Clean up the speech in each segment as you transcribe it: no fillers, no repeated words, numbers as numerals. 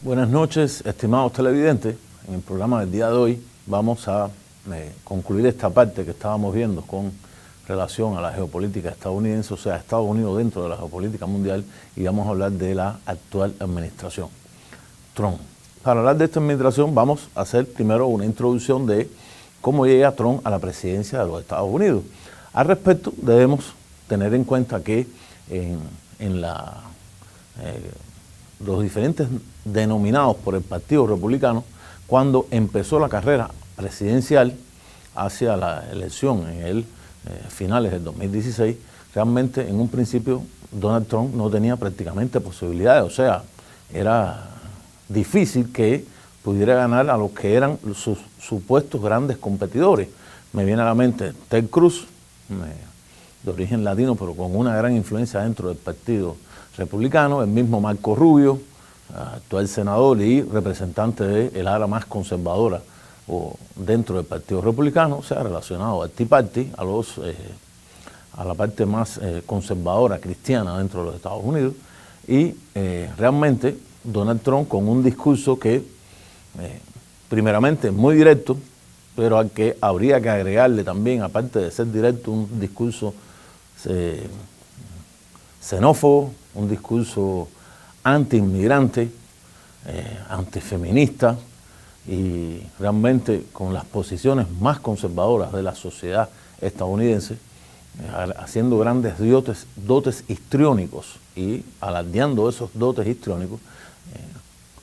Buenas noches, estimados televidentes. En el programa del día de hoy vamos a concluir esta parte que estábamos viendo con relación a la geopolítica estadounidense, o sea, Estados Unidos dentro de la geopolítica mundial, y vamos a hablar de la actual administración Trump. Para hablar de esta administración vamos a hacer primero una introducción de cómo llega Trump a la presidencia de los Estados Unidos. Al respecto debemos tener en cuenta que los diferentes denominados por el Partido Republicano, cuando empezó la carrera presidencial hacia la elección en el finales del 2016, realmente en un principio Donald Trump no tenía prácticamente posibilidades, o sea, era difícil que pudiera ganar a los que eran sus supuestos grandes competidores. Me viene a la mente Ted Cruz, de origen latino, pero con una gran influencia dentro del Partido Republicano, el mismo Marco Rubio, actual senador y representante del ala más conservadora o dentro del Partido Republicano, o sea, relacionado al Tea Party, a la parte más conservadora cristiana dentro de los Estados Unidos, y realmente Donald Trump con un discurso que primeramente es muy directo, pero al que habría que agregarle también, aparte de ser directo, un discurso xenófobo, un discurso anti-inmigrante, antifeminista, y realmente con las posiciones más conservadoras de la sociedad estadounidense, haciendo grandes dotes histriónicos y alardeando esos dotes histriónicos,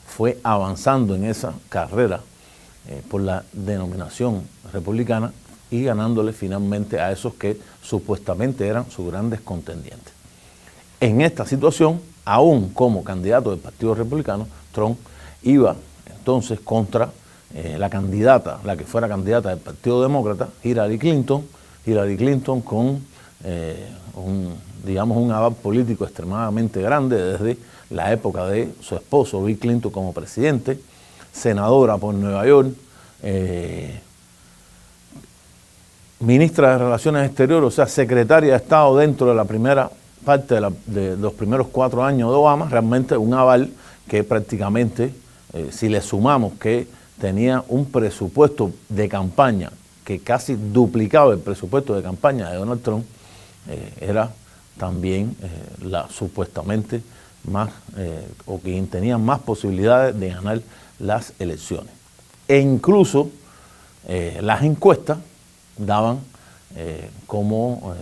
fue avanzando en esa carrera por la denominación republicana y ganándole finalmente a esos que supuestamente eran sus grandes contendientes. En esta situación, aún como candidato del Partido Republicano, Trump iba entonces contra la que fuera candidata del Partido Demócrata, Hillary Clinton con un aval político extremadamente grande desde la época de su esposo Bill Clinton como presidente, senadora por Nueva York, ministra de Relaciones Exteriores, o sea, secretaria de Estado dentro de la primera parte de los primeros 4 años de Obama, realmente un aval que prácticamente, si le sumamos que tenía un presupuesto de campaña que casi duplicaba el presupuesto de campaña de Donald Trump, era también la supuestamente más, o quien tenía más posibilidades de ganar las elecciones. E incluso las encuestas daban como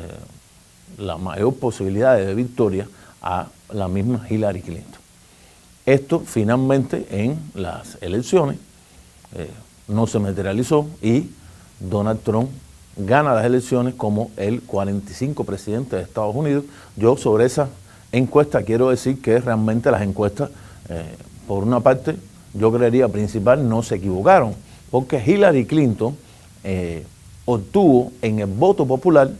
la mayor posibilidad de victoria a la misma Hillary Clinton. Esto finalmente en las elecciones no se materializó y Donald Trump gana las elecciones como el 45 presidente de Estados Unidos. Yo sobre esa encuesta quiero decir que realmente las encuestas, por una parte, yo creería principal, no se equivocaron, porque Hillary Clinton obtuvo en el voto popular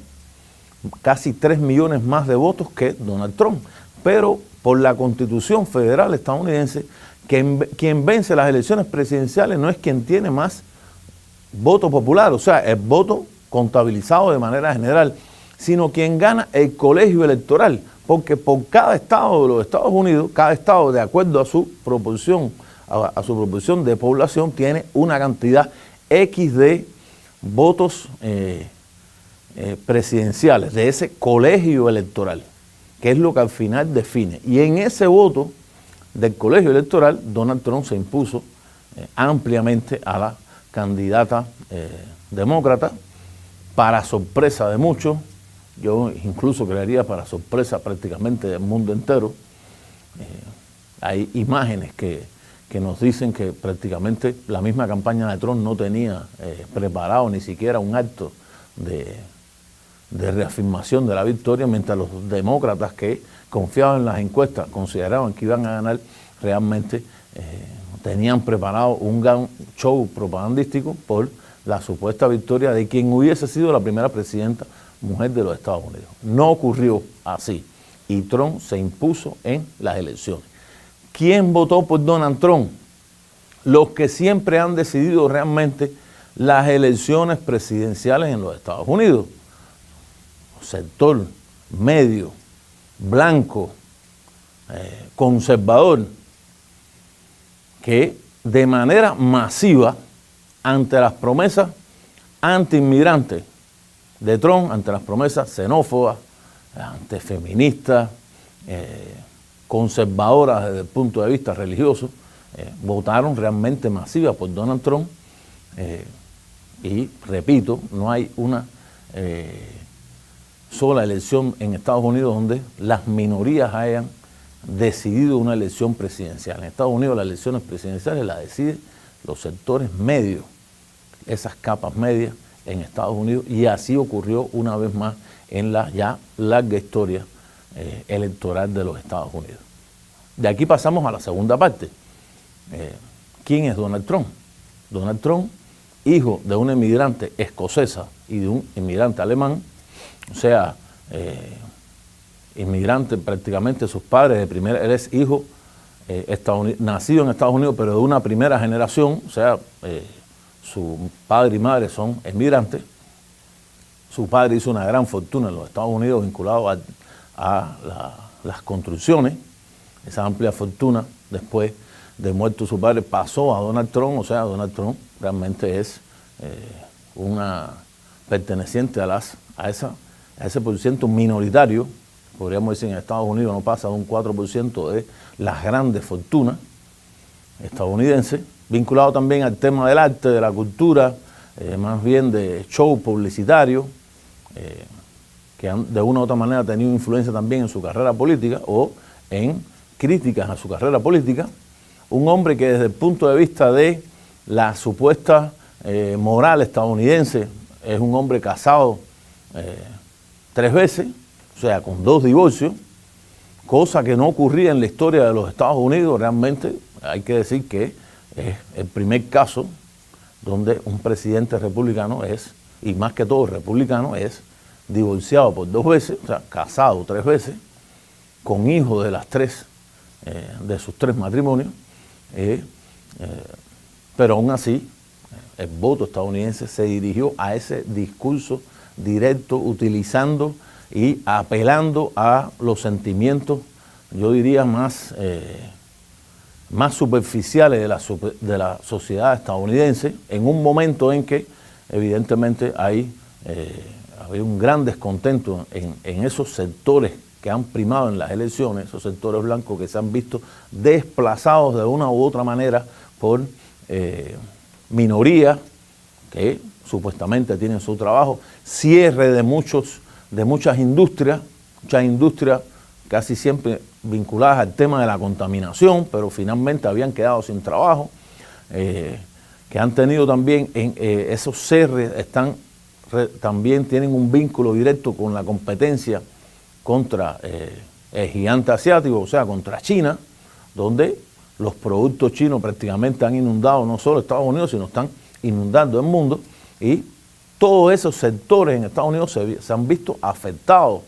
casi 3 millones más de votos que Donald Trump, pero por la Constitución Federal estadounidense, quien vence las elecciones presidenciales no es quien tiene más voto popular, o sea, el voto contabilizado de manera general, sino quien gana el colegio electoral, porque por cada estado de los Estados Unidos, cada estado de acuerdo a su proporción, de población, tiene una cantidad X de votos presidenciales, de ese colegio electoral, que es lo que al final define. Y en ese voto del colegio electoral, Donald Trump se impuso ampliamente a la candidata demócrata, para sorpresa de muchos, yo incluso creería para sorpresa prácticamente del mundo entero. Hay imágenes que nos dicen que prácticamente la misma campaña de Trump no tenía preparado ni siquiera un acto de reafirmación de la victoria, mientras los demócratas que confiaban en las encuestas, consideraban que iban a ganar, realmente tenían preparado un gran show propagandístico por la supuesta victoria de quien hubiese sido la primera presidenta mujer de los Estados Unidos. No ocurrió así y Trump se impuso en las elecciones. ¿Quién votó por Donald Trump? Los que siempre han decidido realmente las elecciones presidenciales en los Estados Unidos. Sector medio, blanco, conservador, que de manera masiva, ante las promesas anti-inmigrantes de Trump, ante las promesas xenófobas, antifeministas, conservadoras desde el punto de vista religioso, votaron realmente masiva por Donald Trump. Y repito, no hay una sola elección en Estados Unidos donde las minorías hayan decidido una elección presidencial. En Estados Unidos las elecciones presidenciales las deciden los sectores medios, esas capas medias en Estados Unidos, y así ocurrió una vez más en la ya larga historia electoral de los Estados Unidos. De aquí pasamos a la segunda parte. ¿Quién es Donald Trump? Donald Trump, hijo de una inmigrante escocesa y de un inmigrante alemán, o sea, inmigrante prácticamente, sus padres de primera, él es hijo nacido en Estados Unidos, pero de una primera generación, o sea, su padre y madre son inmigrantes. Su padre hizo una gran fortuna en los Estados Unidos vinculado a las construcciones. Esa amplia fortuna, después de muerto su padre, pasó a Donald Trump. O sea, Donald Trump realmente es una perteneciente a ese porciento minoritario, podríamos decir en Estados Unidos no pasa de un 4% de las grandes fortunas estadounidenses, vinculado también al tema del arte, de la cultura, más bien de show publicitario, que han de una u otra manera tenido influencia también en su carrera política o en críticas a su carrera política. Un hombre que desde el punto de vista de la supuesta moral estadounidense es un hombre casado 3 veces, o sea, con 2 divorcios, cosa que no ocurría en la historia de los Estados Unidos. Realmente hay que decir que es el primer caso donde un presidente republicano es, y más que todo republicano, es divorciado por 2 veces, o sea, casado 3 veces, con hijos de las 3, de sus 3 matrimonios, pero aún así el voto estadounidense se dirigió a ese discurso directo, utilizando y apelando a los sentimientos, yo diría, más superficiales de la sociedad estadounidense, en un momento en que evidentemente había un gran descontento en esos sectores que han primado en las elecciones, esos sectores blancos que se han visto desplazados de una u otra manera por minorías que supuestamente tienen su trabajo, cierre de muchas industrias casi siempre vinculadas al tema de la contaminación, pero finalmente habían quedado sin trabajo, que han tenido también, esos cierres también tienen un vínculo directo con la competencia contra el gigante asiático, o sea, contra China, donde los productos chinos prácticamente han inundado no solo Estados Unidos, sino están inundando el mundo, y todos esos sectores en Estados Unidos se han visto afectados,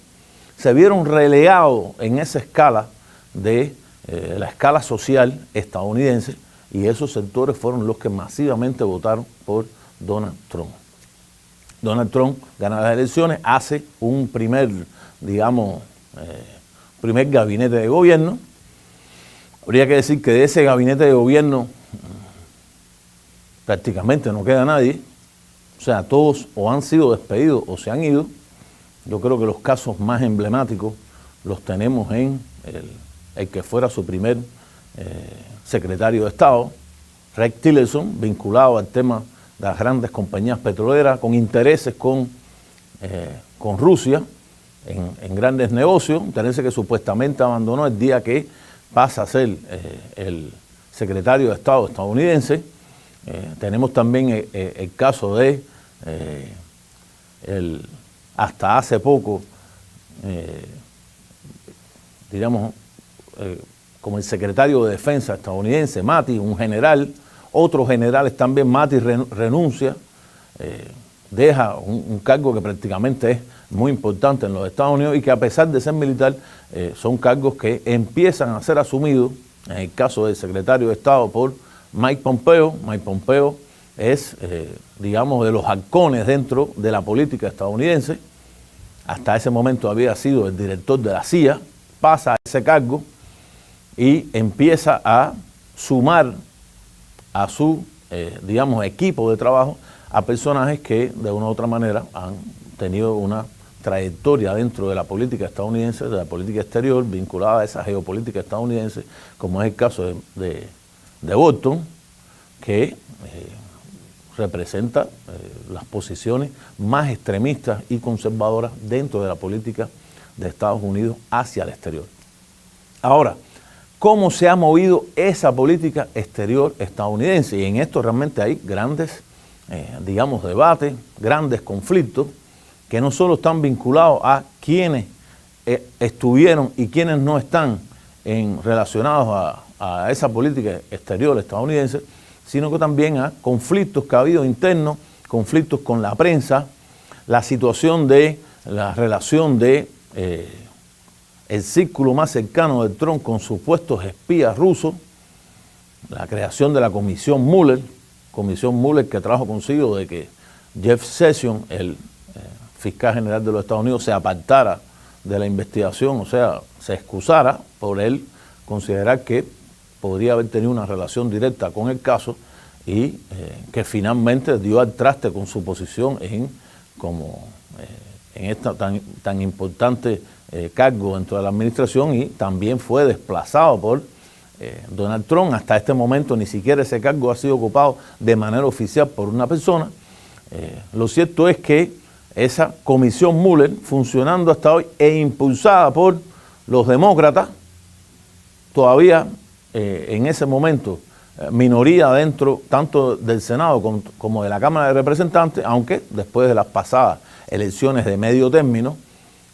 se vieron relegados en esa escala de la escala social estadounidense, y esos sectores fueron los que masivamente votaron por Donald Trump. Donald Trump gana las elecciones, hace un primer gabinete de gobierno. Habría que decir que de ese gabinete de gobierno prácticamente no queda nadie, o sea, todos o han sido despedidos o se han ido. Yo creo que los casos más emblemáticos los tenemos en el que fuera su primer secretario de Estado, Rex Tillerson, vinculado al tema de las grandes compañías petroleras, con intereses con Rusia en grandes negocios, intereses que supuestamente abandonó el día que pasa a ser el secretario de Estado estadounidense. Tenemos también el caso de hasta hace poco, como el secretario de Defensa estadounidense, Mattis, un general. Otros generales también. Mattis renuncia, deja un cargo que prácticamente es muy importante en los Estados Unidos y que, a pesar de ser militar, son cargos que empiezan a ser asumidos, en el caso del secretario de Estado, por Mike Pompeo. Mike Pompeo es, de los halcones dentro de la política estadounidense. Hasta ese momento había sido el director de la CIA, pasa a ese cargo y empieza a sumar a su, digamos, equipo de trabajo, a personajes que de una u otra manera han tenido una trayectoria dentro de la política estadounidense, de la política exterior, vinculada a esa geopolítica estadounidense, como es el caso de Bolton, que representa las posiciones más extremistas y conservadoras dentro de la política de Estados Unidos hacia el exterior. Ahora, ¿cómo se ha movido esa política exterior estadounidense? Y en esto realmente hay grandes, digamos, debates, grandes conflictos, que no solo están vinculados a quienes estuvieron y quienes no están relacionados a esa política exterior estadounidense, sino que también a conflictos que ha habido internos, conflictos con la prensa, la situación de la relación de el círculo más cercano de Trump con supuestos espías rusos, la creación de la Comisión Mueller que trajo consigo de que Jeff Sessions, el fiscal general de los Estados Unidos, se apartara de la investigación, o sea, se excusara por él considerar que podría haber tenido una relación directa con el caso y que finalmente dio al traste con su posición en esta tan importante cargo dentro de la administración, y también fue desplazado por Donald Trump. Hasta este momento ni siquiera ese cargo ha sido ocupado de manera oficial por una persona. Lo cierto es que esa comisión Mueller, funcionando hasta hoy e impulsada por los demócratas, todavía en ese momento minoría dentro tanto del Senado como de la Cámara de Representantes, aunque después de las pasadas elecciones de medio término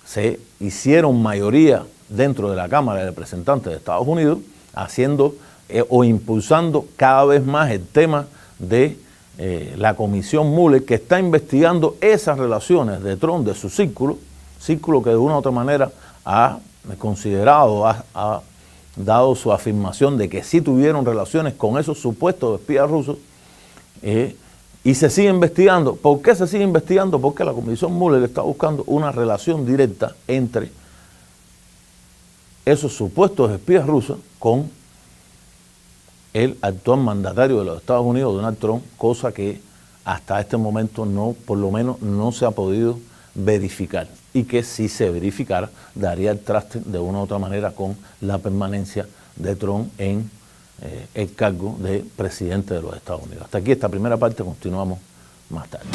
se hicieron mayoría dentro de la Cámara de Representantes de Estados Unidos, haciendo o impulsando cada vez más el tema de la Comisión Mueller, que está investigando esas relaciones de Trump, de su círculo que de una u otra manera ha considerado, ha dado su afirmación de que sí tuvieron relaciones con esos supuestos espías rusos, y se sigue investigando. ¿Por qué se sigue investigando? Porque la Comisión Mueller está buscando una relación directa entre esos supuestos espías rusos con el actual mandatario de los Estados Unidos, Donald Trump, cosa que hasta este momento no, por lo menos no se ha podido verificar, y que si se verificara daría el traste de una u otra manera con la permanencia de Trump en el cargo de presidente de los Estados Unidos. Hasta aquí esta primera parte, continuamos más tarde.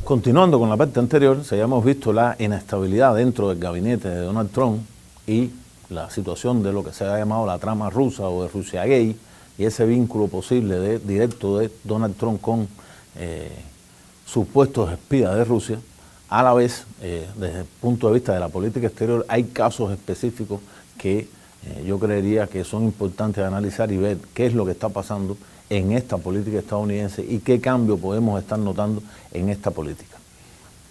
Continuando con la parte anterior, ya hemos visto la inestabilidad dentro del gabinete de Donald Trump y la situación de lo que se ha llamado la trama rusa o de Rusia Gay, y ese vínculo posible directo de Donald Trump con supuestos espías de Rusia. A la vez, desde el punto de vista de la política exterior, hay casos específicos que yo creería que son importantes de analizar y ver qué es lo que está pasando en esta política estadounidense y qué cambio podemos estar notando en esta política.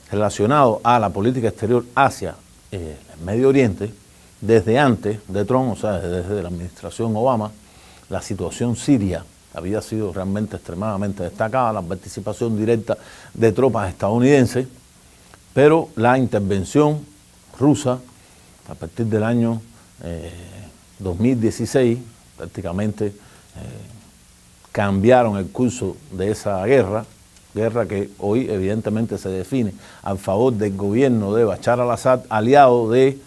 Relacionado a la política exterior hacia el Medio Oriente, desde antes de Trump, o sea, desde la administración Obama, la situación siria había sido realmente extremadamente destacada, la participación directa de tropas estadounidenses, pero la intervención rusa a partir del año 2016 prácticamente cambiaron el curso de esa guerra que hoy evidentemente se define a favor del gobierno de Bashar al-Assad, aliado de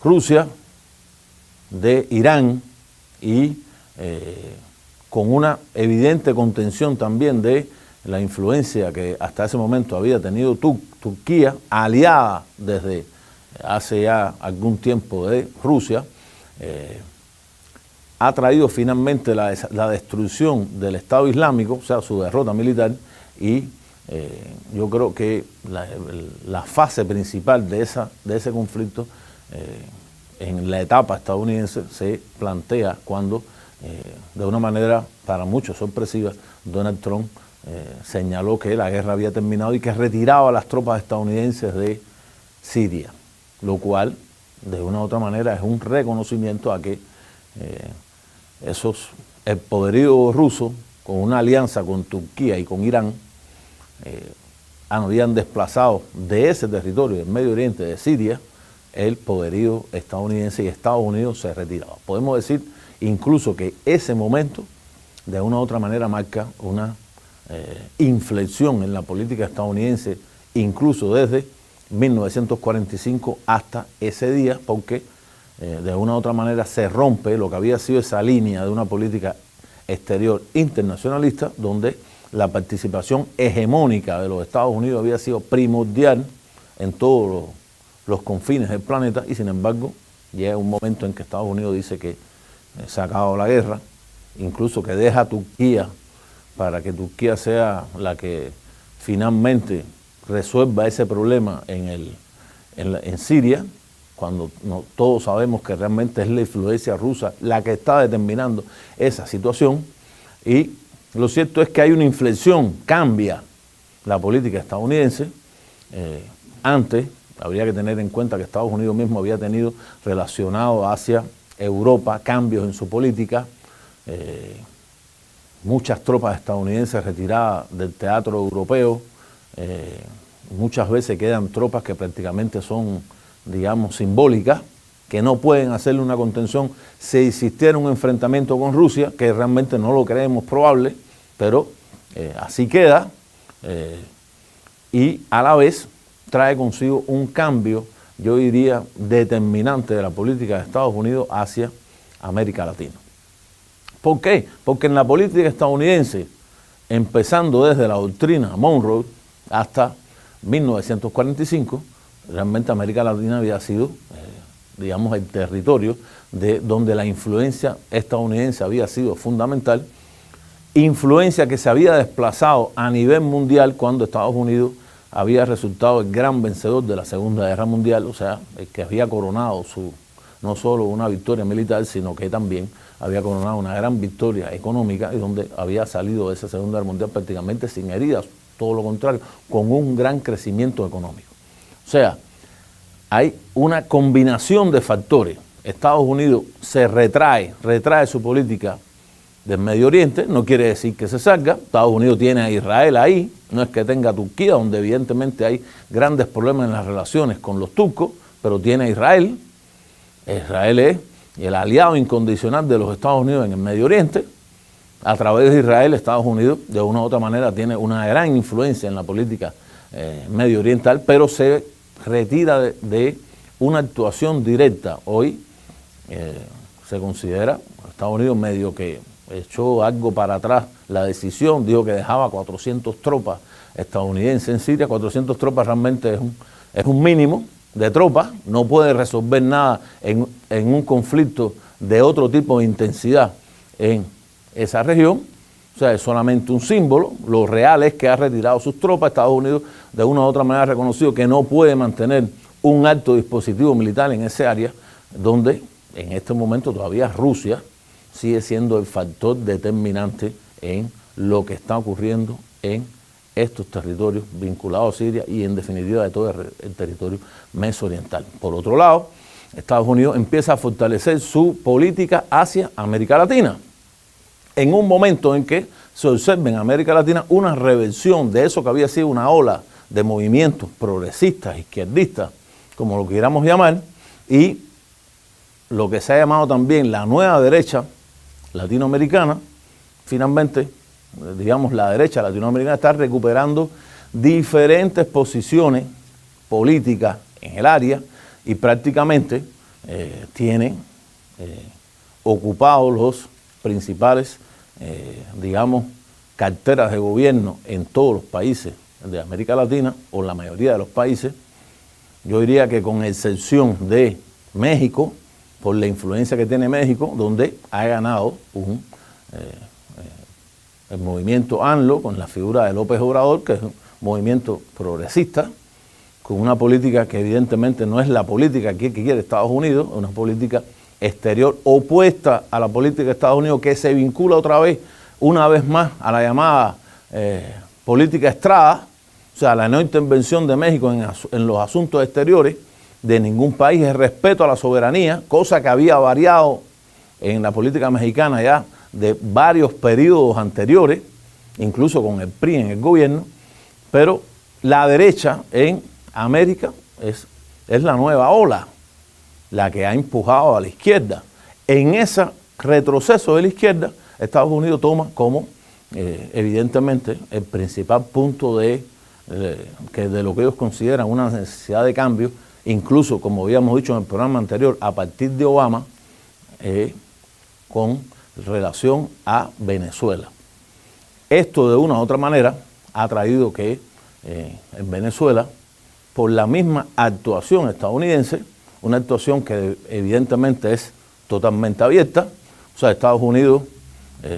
Rusia, de Irán y con una evidente contención también de la influencia que hasta ese momento había tenido Turquía, aliada desde hace ya algún tiempo de Rusia, ha traído finalmente la destrucción del Estado Islámico, o sea, su derrota militar, y yo creo que la fase principal de ese conflicto en la etapa estadounidense se plantea cuando, de una manera para muchos sorpresiva, Donald Trump señaló que la guerra había terminado y que retiraba a las tropas estadounidenses de Siria, lo cual de una u otra manera es un reconocimiento a que el poderío ruso, con una alianza con Turquía y con Irán, habían desplazado de ese territorio del Medio Oriente, de Siria, el poderío estadounidense y Estados Unidos se retiraba. Podemos decir incluso que ese momento de una u otra manera marca una inflexión en la política estadounidense, incluso desde 1945 hasta ese día, porque de una u otra manera se rompe lo que había sido esa línea de una política exterior internacionalista, donde la participación hegemónica de los Estados Unidos había sido primordial en todos los confines del planeta, y sin embargo llega un momento en que Estados Unidos dice que se ha acabado la guerra, incluso que deja a Turquía para que Turquía sea la que finalmente resuelva ese problema en Siria, cuando todos sabemos que realmente es la influencia rusa la que está determinando esa situación. Y lo cierto es que hay una inflexión, cambia la política estadounidense. Antes habría que tener en cuenta que Estados Unidos mismo había tenido relacionado hacia Europa cambios en su política, muchas tropas estadounidenses retiradas del teatro europeo, muchas veces quedan tropas que prácticamente son, digamos, simbólicas, que no pueden hacerle una contención si existiera un enfrentamiento con Rusia, que realmente no lo creemos probable, pero así queda, y a la vez trae consigo un cambio, yo diría, determinante de la política de Estados Unidos hacia América Latina. ¿Por qué? Porque en la política estadounidense, empezando desde la doctrina Monroe hasta 1945, realmente América Latina había sido, digamos, el territorio de donde la influencia estadounidense había sido fundamental, influencia que se había desplazado a nivel mundial cuando Estados Unidos había resultado el gran vencedor de la Segunda Guerra Mundial, o sea, el que había coronado no solo una victoria militar, sino que también había coronado una gran victoria económica, y donde había salido de esa Segunda Guerra Mundial prácticamente sin heridas, todo lo contrario, con un gran crecimiento económico. O sea, hay una combinación de factores. Estados Unidos se retrae su política del Medio Oriente, no quiere decir que se salga. Estados Unidos tiene a Israel ahí, no es que tenga a Turquía, donde evidentemente hay grandes problemas en las relaciones con los turcos, pero tiene a Israel. Israel es el aliado incondicional de los Estados Unidos en el Medio Oriente. A través de Israel, Estados Unidos de una u otra manera tiene una gran influencia en la política medio oriental, pero se retira de una actuación directa. Hoy se considera, Estados Unidos medio que echó algo para atrás la decisión, dijo que dejaba 400 tropas estadounidenses en Siria. 400 tropas realmente es un mínimo de tropas, no puede resolver nada en un conflicto de otro tipo de intensidad en esa región. O sea, es solamente un símbolo. Lo real es que ha retirado sus tropas. Estados Unidos de una u otra manera ha reconocido que no puede mantener un alto dispositivo militar en ese área, donde en este momento todavía Rusia sigue siendo el factor determinante en lo que está ocurriendo en estos territorios vinculados a Siria y en definitiva de todo el territorio mesoriental. Por otro lado, Estados Unidos empieza a fortalecer su política hacia América Latina, en un momento en que se observa en América Latina una reversión de eso que había sido una ola de movimientos progresistas, izquierdistas, como lo queramos llamar, y lo que se ha llamado también la nueva derecha latinoamericana. Finalmente, digamos, la derecha latinoamericana está recuperando diferentes posiciones políticas en el área y prácticamente tiene ocupados los principales, digamos, carteras de gobierno en todos los países de América Latina, o la mayoría de los países. Yo diría que con excepción de México, por la influencia que tiene México, donde ha ganado el movimiento ANLO, con la figura de López Obrador, que es un movimiento progresista, con una política que evidentemente no es la política que quiere Estados Unidos, es una política exterior opuesta a la política de Estados Unidos, que se vincula una vez más a la llamada política Estrada, o sea, la no intervención de México en los asuntos exteriores de ningún país, el respeto a la soberanía, cosa que había variado en la política mexicana ya de varios periodos anteriores, incluso con el PRI en el gobierno. Pero la derecha en América es la nueva ola, la que ha empujado a la izquierda. En ese retroceso de la izquierda, Estados Unidos toma como, evidentemente, el principal punto de lo que ellos consideran una necesidad de cambio, incluso, como habíamos dicho en el programa anterior, a partir de Obama, con relación a Venezuela. Esto, de una u otra manera, ha traído que en Venezuela, por la misma actuación estadounidense, una actuación que evidentemente es totalmente abierta, o sea, Estados Unidos,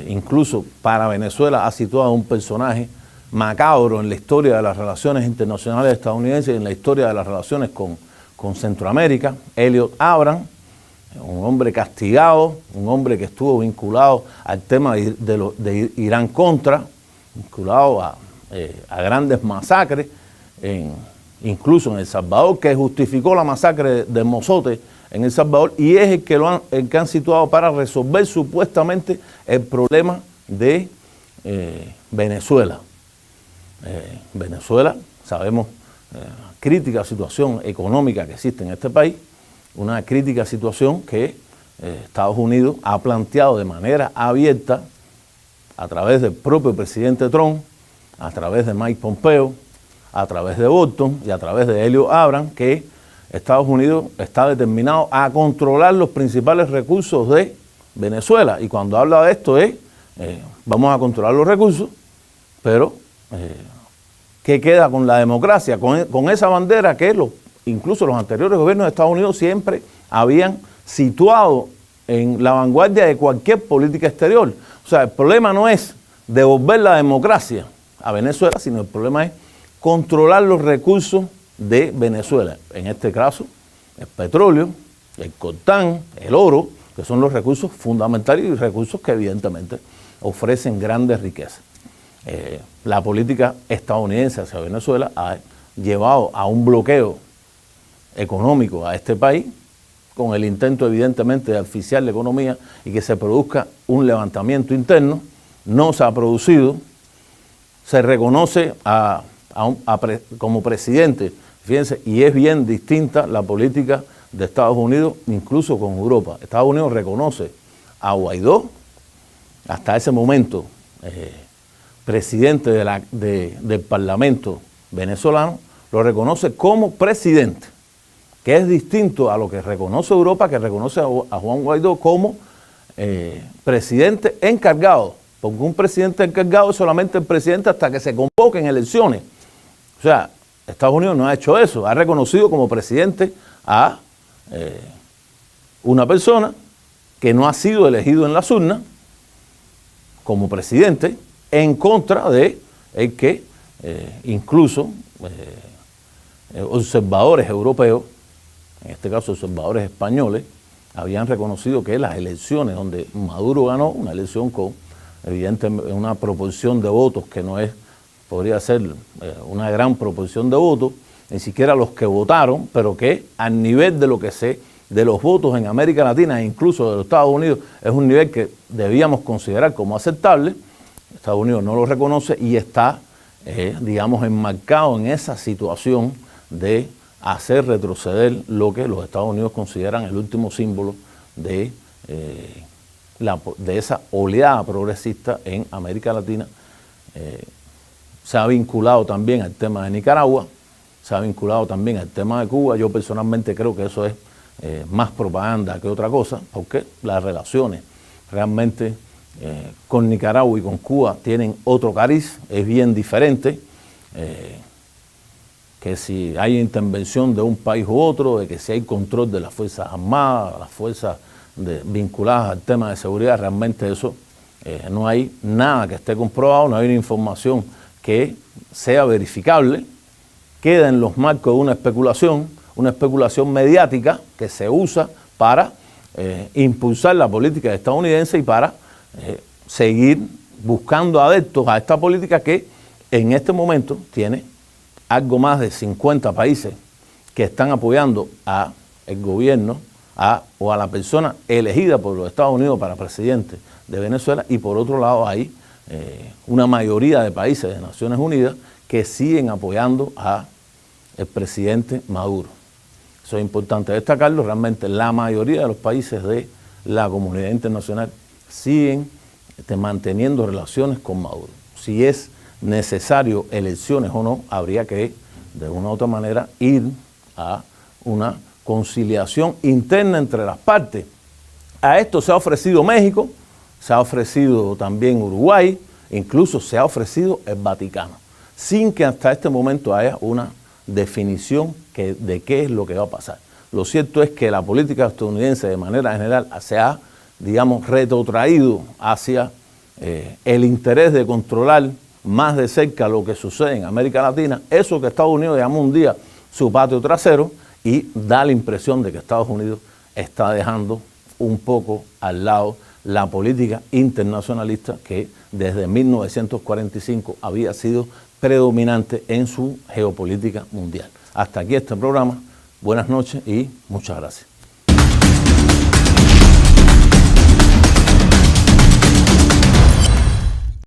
incluso para Venezuela, ha situado a un personaje macabro en la historia de las relaciones internacionales estadounidenses y en la historia de las relaciones con Centroamérica, Elliot Abrams, un hombre castigado, un hombre que estuvo vinculado al tema de Irán-Contra, vinculado a grandes masacres, incluso en El Salvador, que justificó la masacre de Mozote en El Salvador, y es el que han situado para resolver supuestamente el problema de Venezuela. Venezuela, sabemos, crítica situación económica que existe en este país, una crítica situación que Estados Unidos ha planteado de manera abierta a través del propio presidente Trump, a través de Mike Pompeo, a través de Bolton y a través de Elliot Abrams, que Estados Unidos está determinado a controlar los principales recursos de Venezuela. Y cuando habla de esto vamos a controlar los recursos, pero ¿qué queda con la democracia? Con esa bandera que incluso los anteriores gobiernos de Estados Unidos siempre habían situado en la vanguardia de cualquier política exterior. O sea, el problema no es devolver la democracia a Venezuela, sino el problema es controlar los recursos de Venezuela. En este caso, el petróleo, el coltán, el oro, que son los recursos fundamentales y recursos que evidentemente ofrecen grandes riquezas. La política estadounidense hacia Venezuela ha llevado a un bloqueo económico a este país, con el intento evidentemente de asfixiar la economía y que se produzca un levantamiento interno. No se ha producido, se reconoce como presidente, fíjense, y es bien distinta la política de Estados Unidos, incluso con Europa. Estados Unidos reconoce a Guaidó, hasta ese momento presidente del Parlamento venezolano, lo reconoce como presidente, que es distinto a lo que reconoce Europa, que reconoce a Juan Guaidó como presidente encargado, porque un presidente encargado es solamente el presidente hasta que se convoquen elecciones. O sea, Estados Unidos no ha hecho eso, ha reconocido como presidente a una persona que no ha sido elegido en las urnas como presidente, en contra de el que incluso observadores europeos, en este caso observadores españoles, habían reconocido que las elecciones donde Maduro ganó, una elección con evidentemente una proporción de votos que no es, podría ser una gran proporción de votos, ni siquiera los que votaron, pero que al nivel de de los votos en América Latina e incluso de los Estados Unidos es un nivel que debíamos considerar como aceptable. Estados Unidos no lo reconoce y está, digamos, enmarcado en esa situación de hacer retroceder lo que los Estados Unidos consideran el último símbolo de esa oleada progresista en América Latina. Se ha vinculado también al tema de Nicaragua, se ha vinculado también al tema de Cuba. Yo personalmente creo que eso es más propaganda que otra cosa, porque las relaciones realmente con Nicaragua y con Cuba tienen otro cariz, es bien diferente, que si hay intervención de un país u otro, de que si hay control de las Fuerzas Armadas, las fuerzas vinculadas al tema de seguridad, realmente eso no hay nada que esté comprobado, no hay una información que sea verificable, queda en los marcos de una especulación mediática que se usa para impulsar la política estadounidense y para seguir buscando adeptos a esta política que en este momento tiene algo más de 50 países que están apoyando al gobierno o a la persona elegida por los Estados Unidos para presidente de Venezuela, y por otro lado hay una mayoría de países de Naciones Unidas que siguen apoyando al presidente Maduro. O Eso es importante destacarlo. Realmente la mayoría de los países de la comunidad internacional siguen manteniendo relaciones con Maduro. Si es necesario elecciones o no, habría que, de una u otra manera, ir a una conciliación interna entre las partes. A esto se ha ofrecido México, se ha ofrecido también Uruguay, incluso se ha ofrecido el Vaticano, sin que hasta este momento haya una definición de qué es lo que va a pasar. Lo cierto es que la política estadounidense de manera general se ha, digamos, retrotraído hacia el interés de controlar más de cerca lo que sucede en América Latina, eso que Estados Unidos llamó un día su patio trasero, y da la impresión de que Estados Unidos está dejando un poco al lado la política internacionalista que desde 1945 había sido predominante en su geopolítica mundial. Hasta aquí este programa. Buenas noches y muchas gracias.